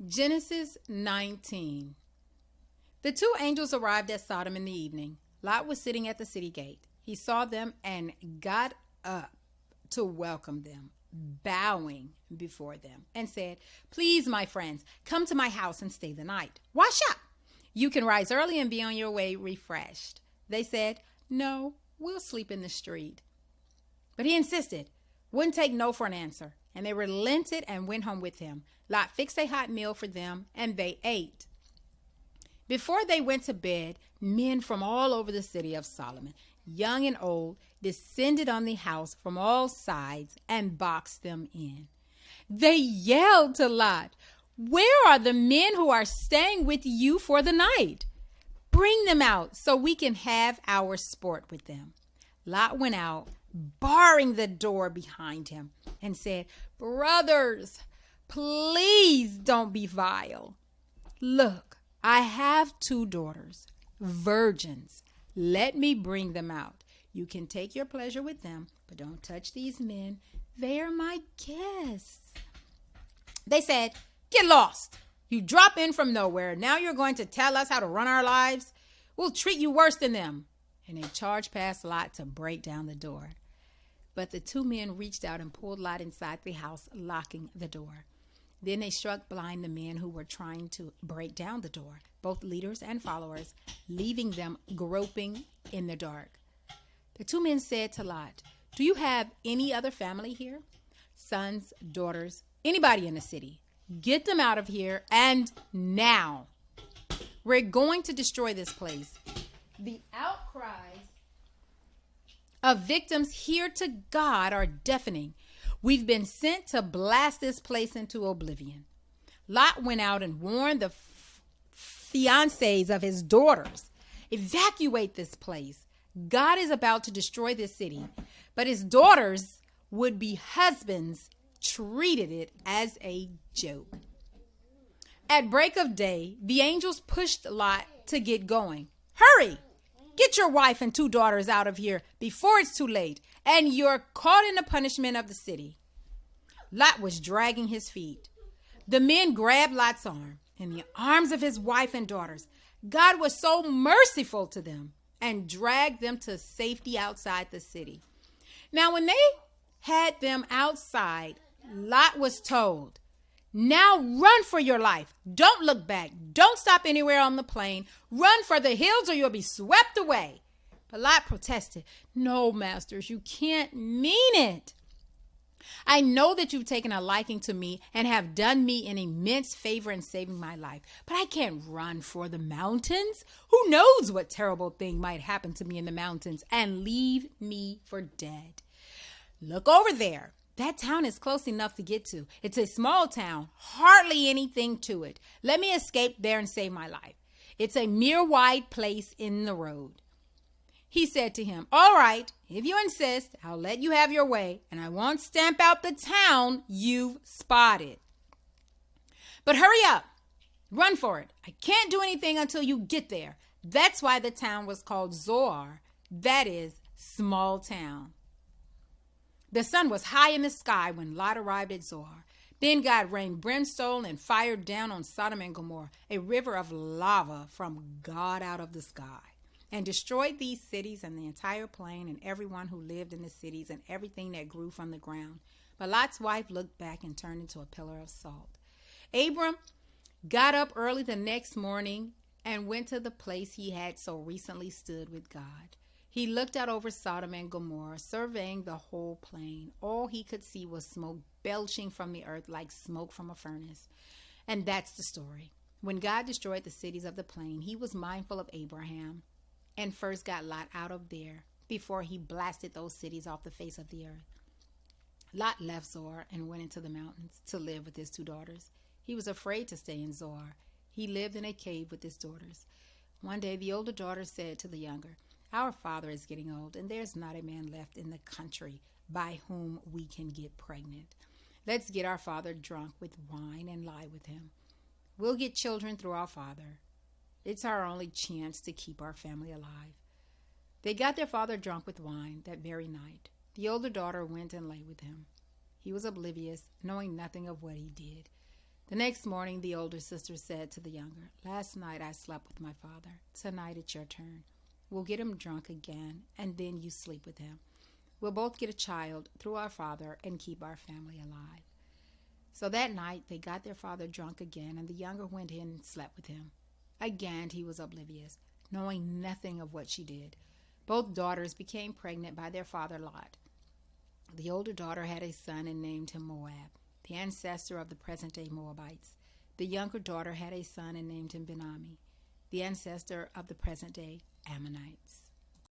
Genesis 19. The two angels arrived at Sodom in the evening. Lot was sitting at the city gate. He saw them and got up to welcome them, bowing before them, and said, "Please, my friends, come to my house and stay the night. Wash up. You can rise early and be on your way refreshed." They said, "No, we'll sleep in the street." But he insisted, wouldn't take no for an answer, and they relented and went home with him. Lot fixed a hot meal for them, and they ate. Before they went to bed, men from all over the city of Solomon, young and old, descended on the house from all sides and boxed them in. They yelled to Lot, "Where are the men who are staying with you for the night? Bring them out so we can have our sport with them." Lot went out, barring the door behind him, and said, "Brothers, please don't be vile. Look, I have 2 daughters, virgins. Let me bring them out. You can take your pleasure with them, but don't touch these men. They are my guests." They said, "Get lost. You drop in from nowhere. Now you're going to tell us how to run our lives? We'll treat you worse than them." And they charged past Lot to break down the door. But the 2 men reached out and pulled Lot inside the house, locking the door. Then they struck blind the men who were trying to break down the door, both leaders and followers, leaving them groping in the dark. The 2 men said to Lot, "Do you have any other family here? Sons, daughters, anybody in the city? Get them out of here, and now. We're going to destroy this place." The outcries of victims here to God are deafening. We've been sent to blast this place into oblivion. Lot went out and warned the fiancés of his daughters, "Evacuate this place. God is about to destroy this city." But his daughters' would-be husbands treated it as a joke. At break of day, the angels pushed Lot to get going. "Hurry! Get your wife and 2 daughters out of here before it's too late, and you're caught in the punishment of the city." Lot was dragging his feet. The men grabbed Lot's arm in the arms of his wife and daughters. God was so merciful to them and dragged them to safety outside the city. Now, when they had them outside, Lot was told, "Now run for your life. Don't look back. Don't stop anywhere on the plain. Run for the hills or you'll be swept away." But Lot protested, "No, masters, you can't mean it. I know that you've taken a liking to me and have done me an immense favor in saving my life, but I can't run for the mountains. Who knows what terrible thing might happen to me in the mountains and leave me for dead. Look over there. That town is close enough to get to. It's a small town, hardly anything to it. Let me escape there and save my life. It's a mere wide place in the road." He said to him, "All right, if you insist, I'll let you have your way, and I won't stamp out the town you've spotted. But hurry up. Run for it. I can't do anything until you get there." That's why the town was called Zoar. That is, small town. The sun was high in the sky when Lot arrived at Zoar. Then God rained brimstone and fire down on Sodom and Gomorrah, a river of lava from God out of the sky, and destroyed these cities and the entire plain and everyone who lived in the cities and everything that grew from the ground. But Lot's wife looked back and turned into a pillar of salt. Abram got up early the next morning and went to the place he had so recently stood with God. He looked out over Sodom and Gomorrah, surveying the whole plain. All he could see was smoke belching from the earth like smoke from a furnace. And that's the story. When God destroyed the cities of the plain, he was mindful of Abraham and first got Lot out of there before he blasted those cities off the face of the earth. Lot left Zoar and went into the mountains to live with his 2 daughters. He was afraid to stay in Zoar. He lived in a cave with his daughters. One day the older daughter said to the younger, "Our father is getting old, and there's not a man left in the country by whom we can get pregnant. Let's get our father drunk with wine and lie with him. We'll get children through our father. It's our only chance to keep our family alive." They got their father drunk with wine that very night. The older daughter went and lay with him. He was oblivious, knowing nothing of what he did. The next morning, the older sister said to the younger, "Last night I slept with my father. Tonight it's your turn. We'll get him drunk again, and then you sleep with him. We'll both get a child through our father and keep our family alive." So that night they got their father drunk again, and the younger went in and slept with him. Again he was oblivious, knowing nothing of what she did. Both daughters became pregnant by their father Lot. The older daughter had a son and named him Moab, the ancestor of the present-day Moabites. The younger daughter had a son and named him Ben-Ami, the ancestor of the present-day Ammonites.